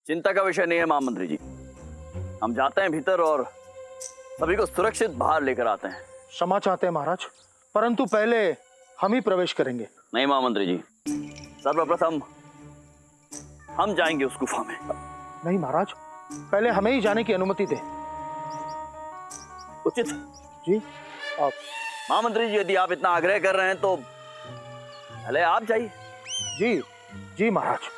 चिंता का विषय नहीं है महामंत्री जी। हम जाते हैं भीतर और सभी को सुरक्षित बाहर लेकर आते हैं। क्षमा चाहते हैं महाराज, परंतु पहले हम ही प्रवेश करेंगे। नहीं महामंत्री जी, सर्वप्रथम हम जाएंगे उस गुफा में। नहीं महाराज, पहले हमें ही जाने की अनुमति दे। उचित जी आप। महामंत्री जी, यदि आप इतना आग्रह कर रहे हैं तो पहले आप जाइए। जी जी महाराज।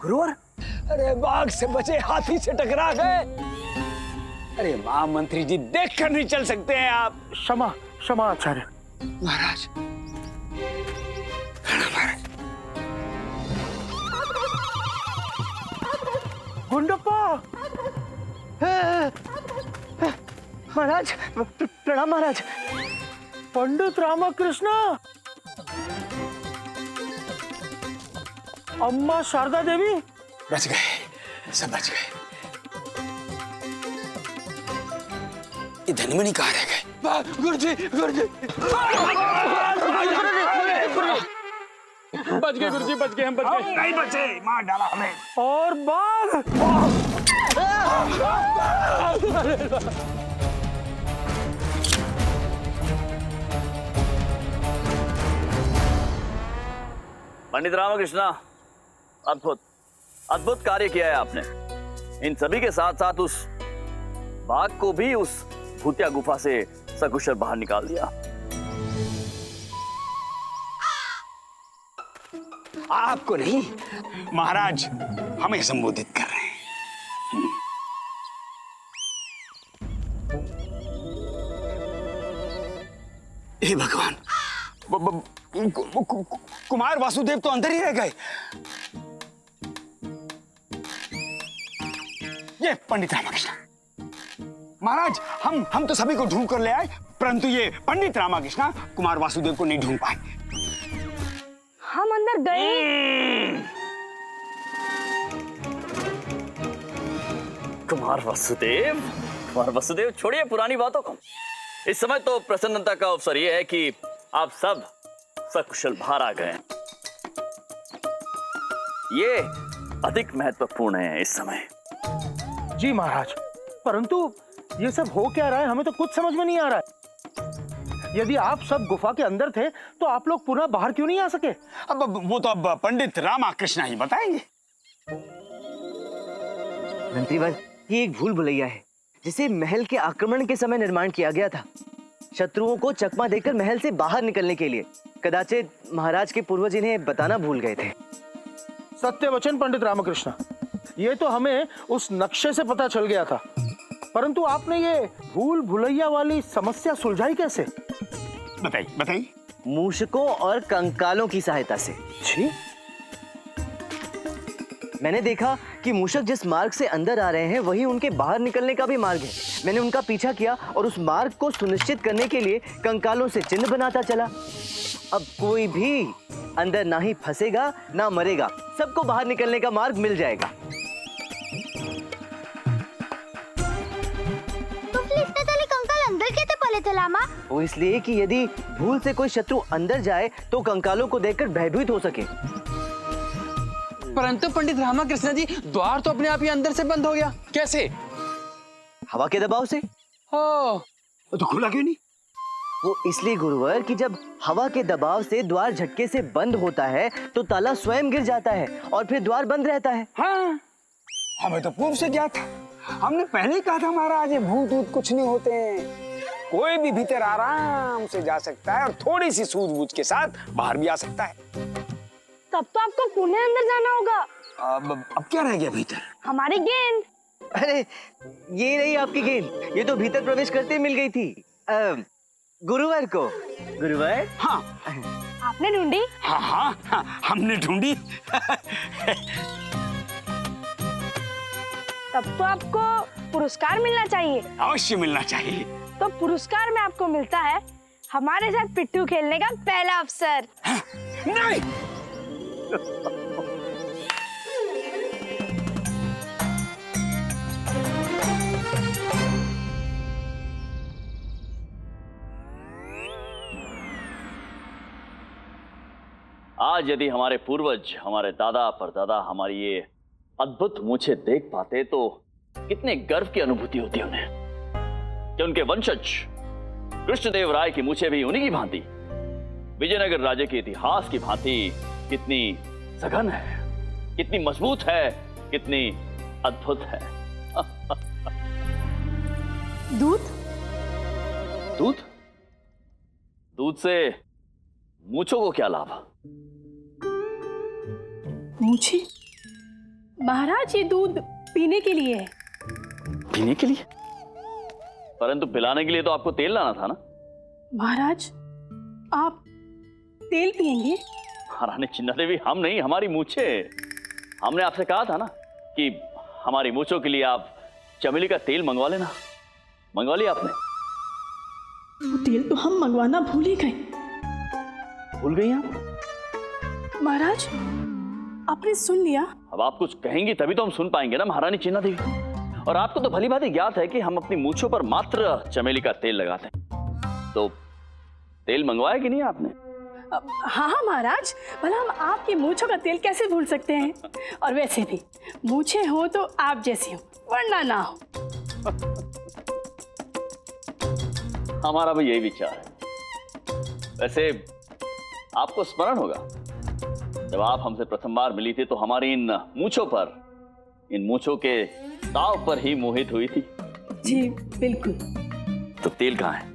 गुरुवर, अरे बाघ से बचे हाथी से टकरा गए। अरे महामंत्री जी, देख कर नहीं चल सकते हैं आप? क्षमा क्षमा आचार्य। महाराज, महाराज। गुंडप्पा। महाराज प्रणाम महाराज। पंडित रामकृष्ण, अम्मा शारदा देवी। बच गए, सब बच गए। ये धनमणि कहाँ रह गए? गुरुजी, गुरुजी। बच गए गुरुजी, बच गए, हम बच गए। नहीं बचे, मार डाला हमें। और बाघ। पंडित रामकृष्ण, अद्भुत अद्भुत कार्य किया है आपने। इन सभी के साथ साथ उस बाघ को भी उस भूतिया गुफा से सकुशल बाहर निकाल दिया। आपको नहीं, महाराज हमें संबोधित कर रहे हैं। हे भगवान, कुमार वासुदेव तो अंदर ही रह गए। ये पंडित रामकृष्ण। महाराज, हम तो सभी को ढूंढ कर ले आए, परंतु ये पंडित रामकृष्ण कुमार वासुदेव को नहीं ढूंढ पाए। हम अंदर गए। कुमार वासुदेव छोड़िए पुरानी बातों को। इस समय तो प्रसन्नता का अवसर यह है कि आप सब सकुशल बाहर आ गए। ये अधिक महत्वपूर्ण है इस समय। जी महाराज, परंतु ये सब हो क्या रहा है, हमें तो कुछ समझ में नहीं आ रहा है। यदि आप सब गुफा के अंदर थे तो आप लोग पुनः बाहर क्यों नहीं आ सके? अब वो तो अब पंडित रामकृष्ण ही बताएंगे। मंत्रीवर, ये एक भूल भुलैया है जिसे महल के आक्रमण के समय निर्माण किया गया था, शत्रुओं को चकमा देकर महल से बाहर निकलने के लिए। कदाचित महाराज के पूर्वज इन्हें बताना भूल गए थे। सत्य वचन पंडित रामकृष्ण, ये तो हमें उस नक्शे से पता चल गया था, परंतु आपने ये भूल भुलैया वाली समस्या सुलझाई कैसे? बताइए बताइए। मूषकों और कंकालों की सहायता से। जी? मैंने देखा कि मूषक जिस मार्ग से अंदर आ रहे हैं वही उनके बाहर निकलने का भी मार्ग है। मैंने उनका पीछा किया और उस मार्ग को सुनिश्चित करने के लिए कंकालों से चिन्ह बनाता चला। अब कोई भी अंदर ना ही फंसेगा ना मरेगा, सबको बाहर निकलने का मार्ग मिल जाएगा। तो फिर इतने सारे कंकाल अंदर कैसे पले थे लामा? वो इसलिए कि यदि भूल से कोई शत्रु अंदर जाए तो कंकालों को देखकर भयभीत हो सके। परंतु पंडित रामकृष्ण जी, द्वार तो अपने आप ही अंदर से बंद हो गया, कैसे? हवा के दबाव से। ओह, तो खुला क्यों नहीं? वो इसलिए गुरुवर कि जब हवा के दबाव से द्वार झटके से बंद होता है तो ताला स्वयं गिर जाता है और फिर द्वार बंद रहता है। हाँ, हमें तो पूर्व से ज्ञात था। हमने पहले ही कहा था महाराज, ये भूत ऊत कुछ नहीं होते हैं। कोई भी भीतर आराम से जा सकता है और थोड़ी सी सूझबूझ के साथ बाहर भी आ सकता है। तब तो आपको पुनः अंदर जाना होगा। अब क्या रह गया भीतर? हमारी गेंद। अरे ये नहीं आपकी गेंद, ये तो भीतर प्रवेश करते ही मिल गई थी गुरुवर को। गुरुवर? हाँ आपने ढूंढी? हाँ हाँ, हाँ हमने ढूंढी। तब तो आपको पुरस्कार मिलना चाहिए। अवश्य मिलना चाहिए। तो पुरस्कार में आपको मिलता है हमारे साथ पिट्ठू खेलने का पहला अवसर। नहीं। आज यदि हमारे पूर्वज, हमारे दादा परदादा हमारी ये अद्भुत मूछें देख पाते तो कितने गर्व की अनुभूति होती उन्हें कि उनके वंशज कृष्णदेव राय की मूछें भी उन्हीं की भांति, विजयनगर राज्य के इतिहास की भांति कितनी सघन है, कितनी मजबूत है, कितनी अद्भुत है। दूध? दूध? दूध से मूछों को क्या लाभ? मूछे? महाराज, ये दूध पीने के लिए है। पीने के लिए? परंतु पिलाने के लिए तो आपको तेल लाना था ना। महाराज, आप तेल पिएंगे? रानी चिन्ना देवी, हम नहीं, हमारी मूछें। हमने आपसे कहा था ना कि हमारी मूछों के लिए आप चमेली का तेल मंगवा लेना। मंगवा लिया आपने? वो तेल तो हम मंगवाना भूल ही गए। भूल गई आप? महाराज, आपने सुन लिया? अब आप कुछ कहेंगी तभी तो हम सुन पाएंगे ना महारानी चिन्ना देवी। और आपको तो भली भांति ज्ञात है कि हम अपनी मूछों पर मात्र चमेली का तेल लगाते हैं। तो तेल मंगवाया कि नहीं आपने? हाँ हाँ महाराज, भला हम आपकी मूंछों का तेल कैसे भूल सकते हैं। और वैसे भी मूंछें हो तो आप जैसी हो, वरना ना हो। हमारा भी यही विचार है। वैसे आपको स्मरण होगा जब आप हमसे प्रथम बार मिली थी तो हमारी इन मूछों के ताव पर ही मोहित हुई थी। जी बिल्कुल। तो तेल कहाँ है?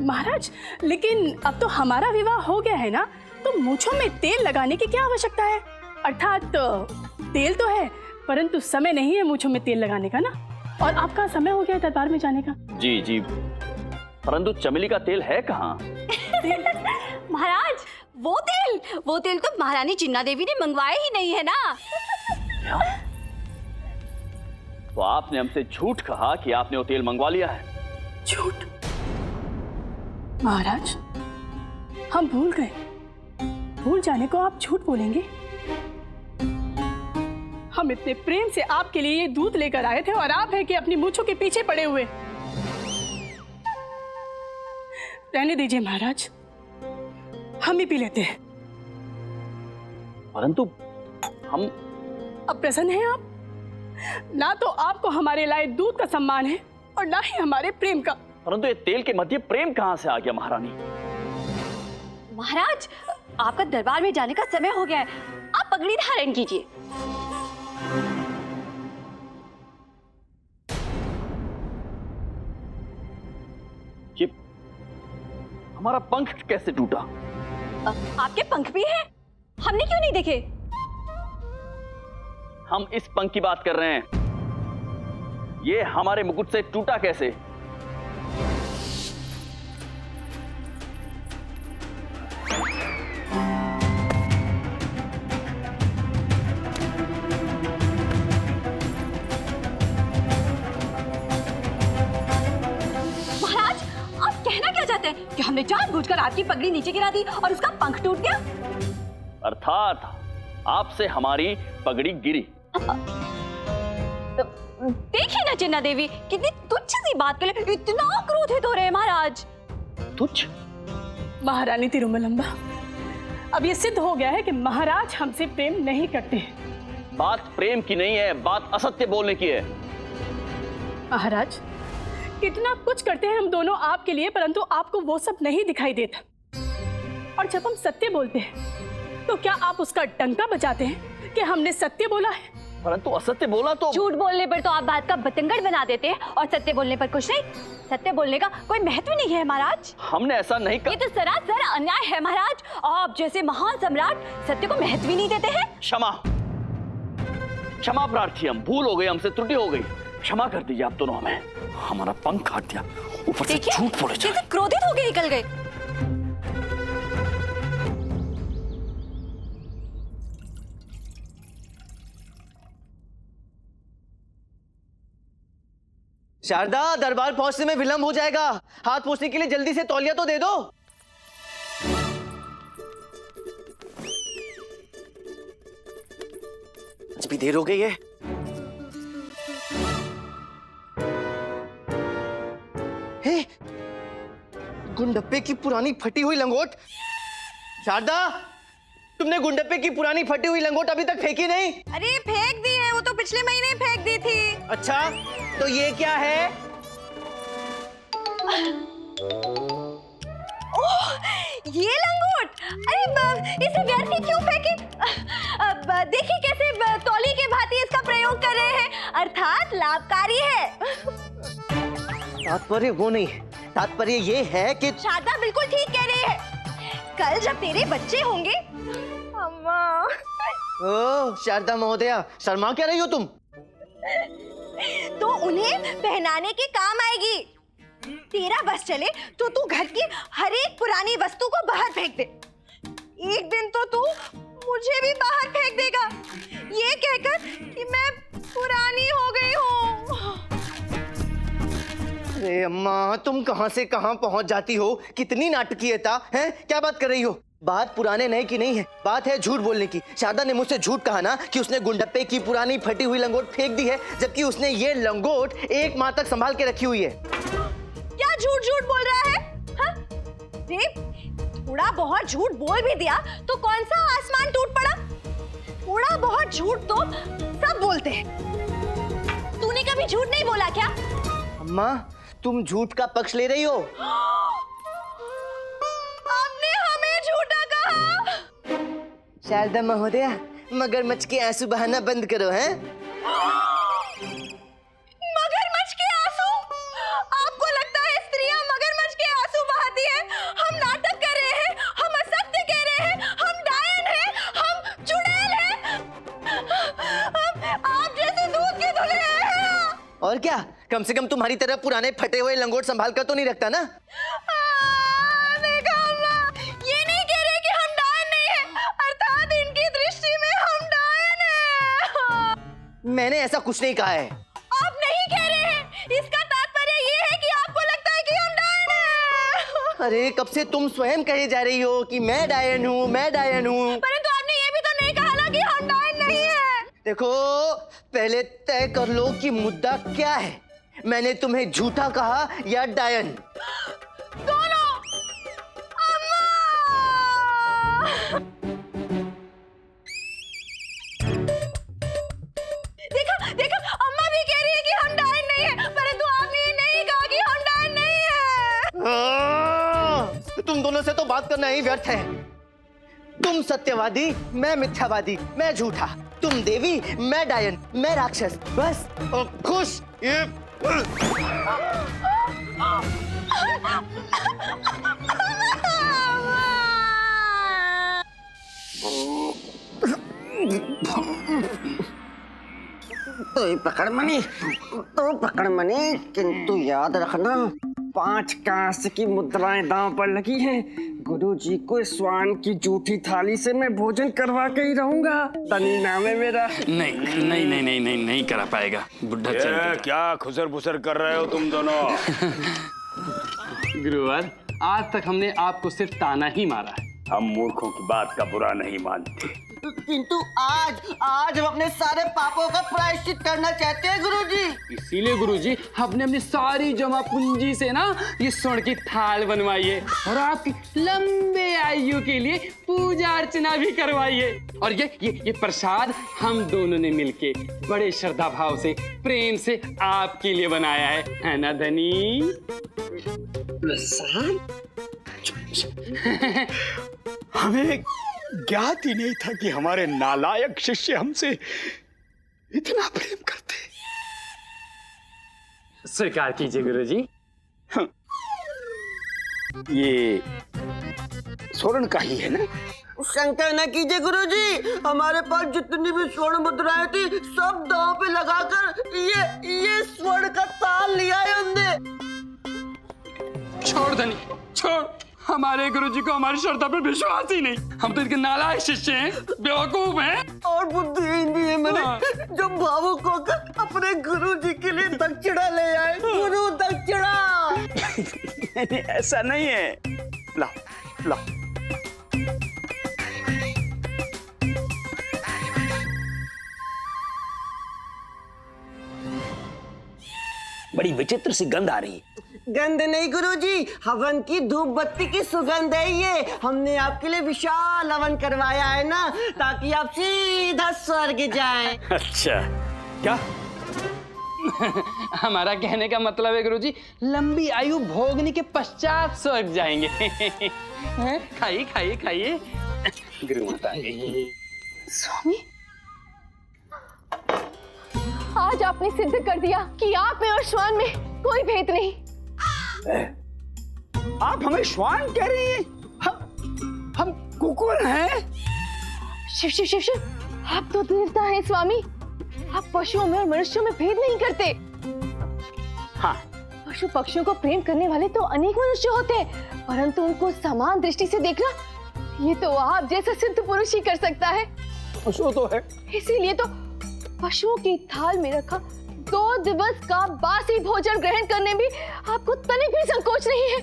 महाराज, लेकिन अब तो हमारा विवाह हो गया है ना, तो मूंछों में तेल लगाने की क्या आवश्यकता है। अर्थात तेल तो है परंतु समय नहीं है मूंछों में तेल लगाने का ना। और आपका समय हो गया है दरबार में जाने का। जी जी, परंतु चमेली का तेल है कहाँ? महाराज, वो तेल तो महारानी चिन्ना देवी ने मंगवाया ही नहीं है ना। तो आपने हमसे झूठ कहा कि आपने वो तेल मंगवा लिया है। झूठ? महाराज, हम भूल गए। भूल जाने को आप झूठ बोलेंगे? हम इतने प्रेम से आपके लिए ये दूध लेकर आए थे और आप हैं कि अपनी मूंछों के पीछे पड़े हुए। रहने दीजिए महाराज, हम ही पी लेते हैं। परंतु हम... अब प्रसन्न हैं आप? ना तो आपको हमारे लाए दूध का सम्मान है और ना ही हमारे प्रेम का। परंतु ये तेल के मध्य प्रेम कहां से आ गया महारानी? महाराज, आपका दरबार में जाने का समय हो गया है, आप पगड़ी धारण कीजिए। ये हमारा पंख कैसे टूटा? आपके पंख भी हैं? हमने क्यों नहीं देखे? हम इस पंख की बात कर रहे हैं। ये हमारे मुकुट से टूटा कैसे? महाराज, आप कहना क्या चाहते हैं कि हमने जानबूझकर आपकी पगड़ी नीचे गिरा दी और उसका पंख टूट गया? अर्थात आपसे हमारी पगड़ी गिरी। देखिए ना चिन्ना देवी, कितनी तुच्छ सी बात के लिए इतना क्रोधित हो रहे हैं महाराज। तुच्छ? महारानी तिरुमलंबा, अब ये सिद्ध हो गया है कि महाराज हमसे प्रेम नहीं करते हैं। बात प्रेम की नहीं है, बात असत्य बोलने की है। महाराज, कितना कुछ करते हैं हम दोनों आपके लिए, परंतु आपको वो सब नहीं दिखाई देता। और जब हम सत्य बोलते हैं तो क्या आप उसका डंका बजाते हैं कि हमने सत्य बोला है? परंतु असत्य बोला तो... झूठ बोलने पर तो आप बात का बतंगड़ बना देते हैं और सत्य बोलने पर कुछ नहीं। सत्य बोलने का कोई महत्व नहीं है महाराज। हमने ऐसा नहीं ये तो सरासर अन्याय है महाराज। आप जैसे महान सम्राट सत्य को महत्व ही नहीं देते हैं। क्षमा प्रार्थी, हम भूल हो गई, हमसे त्रुटि हो गई। क्षमा कर दीजिए आप दोनों हमें। हमारा पंख काट दिया, ऊपर से झूठ बोले जा रहे। क्रोधित हो गए निकल गए। शारदा, दरबार पहुंचने में विलंब हो जाएगा। हाथ पोंछने के लिए जल्दी से तौलिया तो दे दो। अभी देर हो गई है। हे, गुंडप्पे की पुरानी फटी हुई लंगोट। शारदा, तुमने गुंडप्पे की पुरानी फटी हुई लंगोट अभी तक फेंकी नहीं? अरे फेंक दी है, वो तो पिछले महीने फेंक दी थी। अच्छा, तो ये क्या है? ओह, ये लंगोट। अरे इसे व्यर्थ ही क्यों फेंके? देखिए कैसे तौली के भांति इसका प्रयोग कर रहे हैं, अर्थात लाभकारी है। तात्पर्य वो नहीं है, तात्पर्य ये है कि शारदा बिल्कुल ठीक कह रही है। कल जब तेरे बच्चे होंगे, अम्मा, ओह शारदा महोदया, शर्मा क्या रही हो तुम? तो उन्हें पहनाने के काम आएगी। तेरा बस चले तो तू घर की हर एक पुरानी वस्तु को बाहर फेंक दे। एक दिन तो तू मुझे भी बाहर फेंक देगा, ये कहकर कि मैं पुरानी हो गई हूँ। अरे अम्मा, तुम कहां से कहां पहुंच जाती हो? कितनी नाटकीयता है? क्या बात कर रही हो? बात पुराने नए की नहीं है, बात है झूठ बोलने की। शारदा ने मुझसे झूठ कहा ना कि उसने गुंडप्पे की पुरानी फटी हुई लंगोट फेंक दी है, जबकि उसने ये लंगोट 1 माह तक संभाल के रखी हुई है। क्या झूठ झूठ बोल रहा है? हाँ? देव, थोड़ा बहुत झूठ बोल भी दिया तो कौन सा आसमान टूट पड़ा? थोड़ा बहुत झूठ तो सब बोलते हैं। तूने कभी झूठ नहीं बोला क्या? अम्मा, तुम झूठ का पक्ष ले रही हो। आपने हमें झूठा कहा। शारदा महोदया, मगरमच्छ के आंसू बहाना बंद करो। हैं? मगरमच्छ के आंसू? आपको लगता है स्त्रियां मगरमच्छ के आंसू बहाती हैं? हम नाटक कर रहे हैं, हम असत्य कह रहे हैं, हम डायन हैं, हम चुड़ैल हैं, आप जैसे दूध के धुले हैं। और क्या, कम से कम तुम्हारी तरह पुराने फटे हुए लंगोट संभाल कर तो नहीं रखता ना? देखा अम्मा, ये नहीं कह रहे कि हम डायन नहीं हैं, अर्थात इनकी दृष्टि में हम डायन हैं। मैंने ऐसा कुछ नहीं कहा है। आप नहीं कह रहे हैं, इसका तात्पर्य ये है कि आपको लगता है कि हम डायन हैं। अरे कब से तुम स्वयं कहे जा रही हो कि मैं डायन हूँ, मैं डायन हूँ। परंतु आपने ये भी तो नहीं कहा ना कि हम डायन नहीं हैं। देखो, पहले तय कर लो कि मुद्दा क्या है। मैंने तुम्हें झूठा कहा या डायन? दोनों। अम्मा! देखा देखा, अम्मा भी कह रही है कि हम डायन नहीं है, परंतु आपने ये नहीं कहा कि हम डायन नहीं है। तुम दोनों से तो बात करना ही व्यर्थ है। तुम सत्यवादी, मैं मिथ्यावादी, मैं झूठा। तुम देवी, मैं डायन, मैं राक्षस। बस खुश। ये तो पकड़ मनी, किंतु याद रखना 5 कांस्य की मुद्राएं दांव पर लगी हैं। गुरुजी को स्वान की जूठी थाली से मैं भोजन करवा के ही रहूंगा। तनी नाम है मेरा। नहीं करा पाएगा बुढ़ा। क्या खुसर बुसर कर रहे हो तुम दोनों? गुरुवर, आज तक हमने आपको सिर्फ ताना ही मारा है। हम मूर्खों की बात का बुरा नहीं मानते। किंतु आज हम अपने सारे पापों का प्रायश्चित करना चाहते हैं गुरुजी। इसीलिए गुरुजी हमने अपनी सारी जमा पूंजी से ना ये स्वर्ण की थाल बनवाई है और आपकी लंबे आयु के लिए पूजा अर्चना भी करवाई है। और ये प्रसाद हम दोनों ने मिलके बड़े श्रद्धा भाव से, प्रेम से आपके लिए बनाया है ना धनी? हमें ज्ञात ही नहीं था कि हमारे नालायक शिष्य हमसे इतना प्रेम करते। स्वीकार कीजिए गुरुजी। ये स्वर्ण का ही है ना? शंका न कीजिए गुरुजी, हमारे पास जितनी भी स्वर्ण मुद्राएं थी सब दांव पे लगाकर ये स्वर्ण का ताल लिया है हमने। छोड़ धनी, छोड़। हमारे गुरुजी को हमारी श्रद्धा पर विश्वास ही नहीं। हम तो इनके नालायक शिष्य हैं, बेवकूफ हैं। और बुद्धिहीन भी है मैंने, जो भावुक होकर अपने गुरु जी के लिए दक्षिणा ले आए। गुरु दक्षिणा। नहीं, ऐसा नहीं है। लाओ लाओ। बड़ी विचित्र सी गंध आ रही है। गंध नहीं गुरुजी, हवन की धूप बत्ती की सुगंध है ये। हमने आपके लिए विशाल हवन करवाया है ना, ताकि आप सीधा स्वर्ग जाएं। अच्छा, क्या? हमारा कहने का मतलब है गुरुजी, लंबी आयु भोगने के पश्चात स्वर्ग जाएंगे। हैं? खाइए खाइए खाइए। गुरु माता। स्वामी, आज आपने सिद्ध कर दिया कि आप में और श्वान में कोई भेद नहीं। आप हमें श्वान कह रही हैं? हम कुकुर हैं? शिव शिव शिव शिव, आप तो देवता हैं स्वामी। आप पशुओं में और मनुष्यों में भेद नहीं करते। हाँ। पशु पक्षियों को प्रेम करने वाले तो अनेक मनुष्य होते हैं, परंतु उनको समान दृष्टि से देखना, ये तो आप जैसा सिद्ध पुरुष ही कर सकता है। पशु तो है। इसीलिए तो पशुओं की थाल में रखा 2 दिवस का बासी भोजन ग्रहण करने में आपको तनिक भी संकोच नहीं है।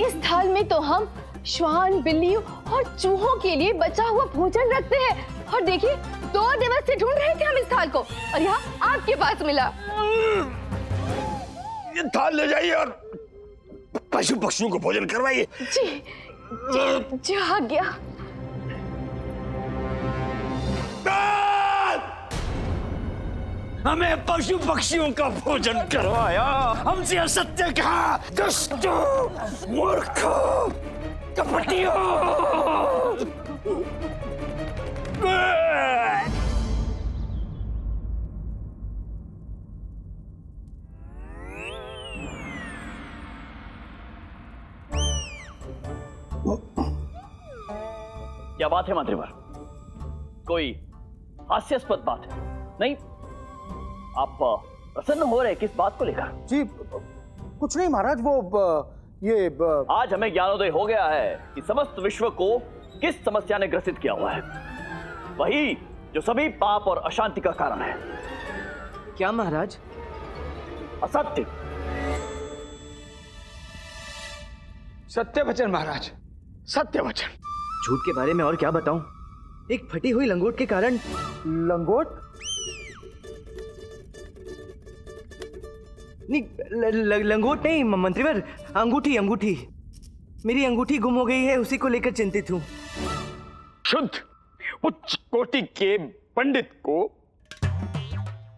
इस थाल में तो हम श्वान, बिल्लियों और चूहों के लिए बचा हुआ भोजन रखते हैं। और देखिए, 2 दिवस से ढूंढ रहे थे हम इस थाल को, और यहाँ आपके पास मिला। ये थाल ले जाइए और पशु पक्षियों को भोजन करवाइए। जी जी जी, आ गया। हमें पशु पक्षियों का भोजन करवाया, हमसे असत्य कहा। दुष्टों, मूर्खों, कपटियों। क्या बात है मंत्रीवर? कोई हास्यास्पद बात है? नहीं, आप प्रसन्न हो रहे किस बात को लेकर? जी कुछ नहीं महाराज, आज हमें ज्ञानोदय हो गया है कि समस्त विश्व को किस समस्या ने ग्रसित किया हुआ है, वही जो सभी पाप और अशांति का कारण है। क्या महाराज? असत्य। सत्य वचन महाराज, सत्य वचन। झूठ के बारे में और क्या बताऊं? एक फटी हुई लंगोट के कारण। लंगोट? नहीं, लंगोट नहीं मंत्रीवर, अंगूठी। अंगूठी, मेरी अंगूठी गुम हो गई है, उसी को लेकर चिंतित हूं। शुद्ध उच्च कोटि के पंडित को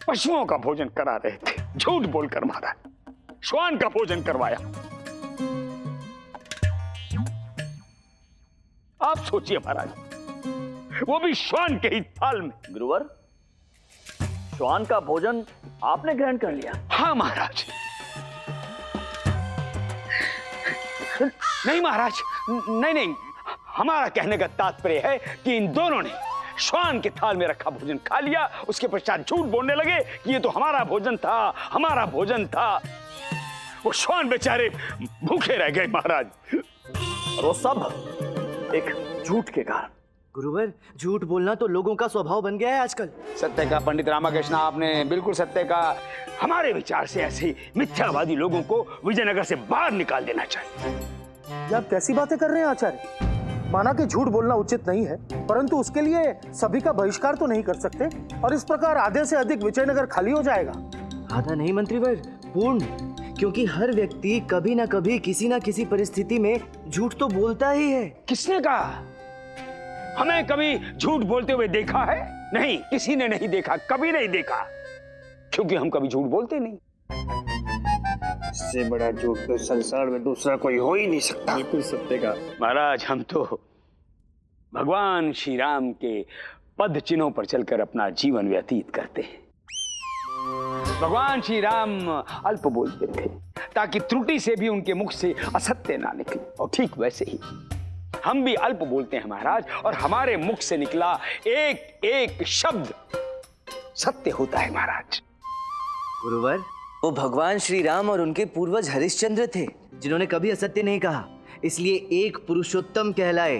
पशुओं का भोजन करा रहे थे, झूठ बोलकर महाराज श्वान का भोजन करवाया। आप सोचिए महाराज, वो भी श्वान के ही थाल में। गुरुवर, श्वान का भोजन आपने ग्रहण कर लिया? हाँ महाराज। नहीं महाराज, नहीं, हमारा कहने का तात्पर्य है कि इन दोनों ने श्वान के थाल में रखा भोजन खा लिया, उसके पश्चात झूठ बोलने लगे कि ये तो हमारा भोजन था, हमारा भोजन था। वो श्वान बेचारे भूखे रह गए महाराज। और वो सब एक झूठ के कारण। गुरुवर, झूठ बोलना तो लोगों का स्वभाव बन गया है आजकल। सत्य का पंडित रामाकृष्ण, आपने बिल्कुल सत्य का। हमारे विचार से ऐसे मिथ्यावादी लोगों को विजयनगर से बाहर निकाल देना चाहिए। ये आप कैसी बातें कर रहे हैं आचार्य? माना कि झूठ बोलना उचित नहीं है, परंतु उसके लिए सभी का बहिष्कार तो नहीं कर सकते, और इस प्रकार आधे से अधिक विजयनगर खाली हो जाएगा। आधा नहीं मंत्रीवर, पूर्ण, क्योंकि हर व्यक्ति कभी ना कभी किसी ना किसी परिस्थिति में झूठ तो बोलता ही है। किसने कहा? हमें कभी झूठ बोलते हुए देखा है? नहीं, किसी ने नहीं देखा, कभी नहीं देखा, क्योंकि हम कभी झूठ बोलते नहीं। इससे बड़ा झूठ तो संसार में दूसरा कोई हो ही नहीं सकता। बिल्कुल सत्य का महाराज, हम तो भगवान श्री राम के पद चिन्हों पर चलकर अपना जीवन व्यतीत करते हैं। भगवान श्री राम अल्प बोलते थे ताकि त्रुटि से भी उनके मुख से असत्य ना निकले, और ठीक वैसे ही हम भी अल्प बोलते हैं महाराज, और हमारे मुख से निकला एक एक शब्द सत्य होता है महाराज। गुरुवर, वो भगवान श्री राम और उनके पूर्वज हरिश्चंद्र थे, जिन्होंने कभी असत्य नहीं कहा, इसलिए एक पुरुषोत्तम कहलाए,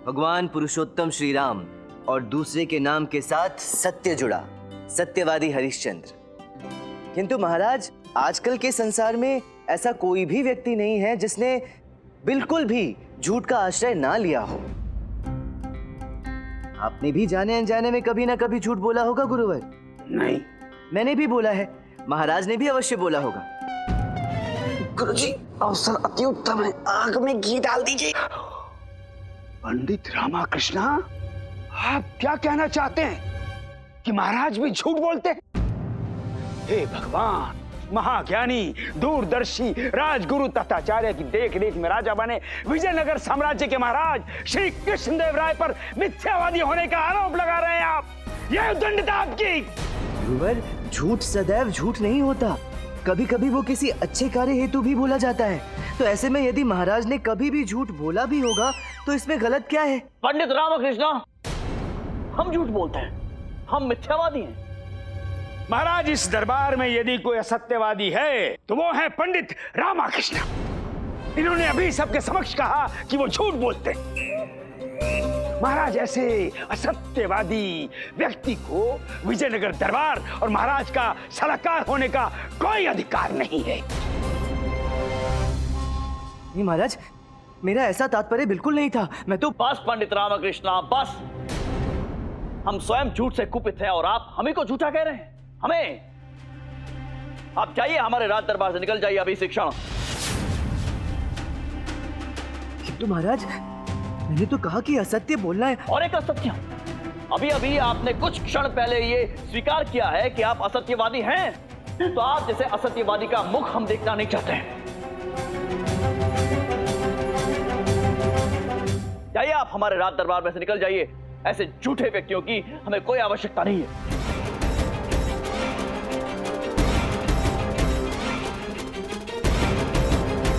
भगवान पुरुषोत्तम श्री राम, और दूसरे के नाम के साथ सत्य जुड़ा, सत्यवादी हरिश्चंद्र। किंतु महाराज, आजकल के संसार में ऐसा कोई भी व्यक्ति नहीं है जिसने बिल्कुल भी झूठ का आश्रय ना लिया हो। आपने भी जाने अनजाने में कभी ना कभी झूठ बोला होगा गुरुवर। नहीं, मैंने भी बोला है, महाराज ने भी अवश्य बोला होगा। गुरुजी, अवसर अति उत्तम है, आग में घी डाल दीजिए। पंडित रामाकृष्णा, आप क्या कहना चाहते हैं कि महाराज भी झूठ बोलते हैं? हे भगवान, महाज्ञानी, दूरदर्शी राजगुरु तथाचार्य की देख रेख में राजा बने विजयनगर साम्राज्य के महाराज श्री कृष्णदेव राय पर मिथ्यावादी होने का आरोप लगा रहे हैं आप। यह दंडित आपकी। गुरुवर, झूठ सदैव झूठ नहीं होता, कभी कभी वो किसी अच्छे कार्य हेतु भी बोला जाता है। तो ऐसे में यदि महाराज ने कभी भी झूठ बोला भी होगा तो इसमें गलत क्या है? पंडित रामकृष्ण, हम झूठ बोलते हैं, हम मिथ्यावादी हैं। महाराज, इस दरबार में यदि कोई असत्यवादी है तो वो है पंडित रामाकृष्ण। इन्होंने अभी सबके समक्ष कहा कि वो झूठ बोलते हैं। महाराज, ऐसे असत्यवादी व्यक्ति को विजयनगर दरबार और महाराज का सलाहकार होने का कोई अधिकार नहीं है। नहीं महाराज, मेरा ऐसा तात्पर्य बिल्कुल नहीं था। मैं तो बस पंडित रामकृष्ण, बस। हम स्वयं झूठ से कुपित हैं और आप हमें को झूठा कह रहे हैं। हमें, आप जाइए, हमारे राज दरबार से निकल जाइए अभी इसी क्षण। किंतु महाराज, मैंने तो कहा कि असत्य बोलना है। और एक असत्य, अभी अभी आपने कुछ क्षण पहले ये स्वीकार किया है कि आप असत्यवादी हैं। तो आप जैसे असत्यवादी का मुख हम देखना नहीं चाहते हैं। जाइए, आप हमारे राज दरबार में से निकल जाइए। ऐसे झूठे व्यक्तियों की हमें कोई आवश्यकता नहीं है।